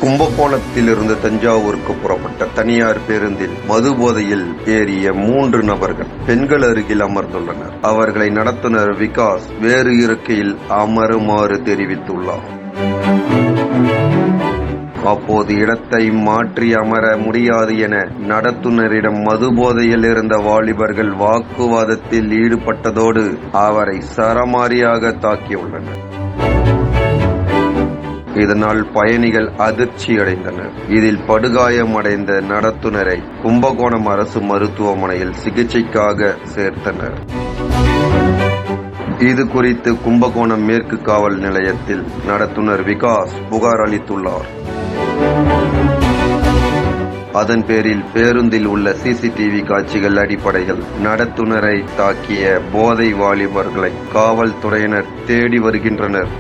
கும்பகோணத்திலிருந்து தஞ்சாவூருக்கு புறப்பட்ட தனியார் பேருந்தில் மது போதையில் ஏறிய 3 நபர்கள் பெண்கள் அருகில் அமர்ந்துள்ளனர். அவர்களை நடத்துனர் விகாஸ் வேறு இருக்கையில் அமருமாறு தெரிவித்துள்ளார். அப்போது இடத்தை மாற்றி அமர முடியாது என நடத்துனரிடம் மது போதையில் இருந்த வாலிபர்கள் வாக்குவாதத்தில் ஈடுபட்டதோடு அவரை சரமாரியாக தாக்கியுள்ளனர். இதனால் பயணிகள் அதிர்ச்சி அடைந்தனர். இதில் படுகாயமடைந்த நடத்துனரை கும்பகோணம் அரசு மருத்துவமனையில் சிகிச்சைக்காக சேர்த்தனர். இது குறித்து கும்பகோணம் மேற்கு காவல் நிலையத்தில் நடத்துனர் விகாஸ் புகார் அளித்துள்ளார். அதன் பேரில் பேருந்தில் உள்ள சிசிடிவி காட்சிகள் அடிப்படையில் நடத்துனரை தாக்கிய போதை வாலிபர்களை காவல்துறையினர் தேடி வருகின்றனர்.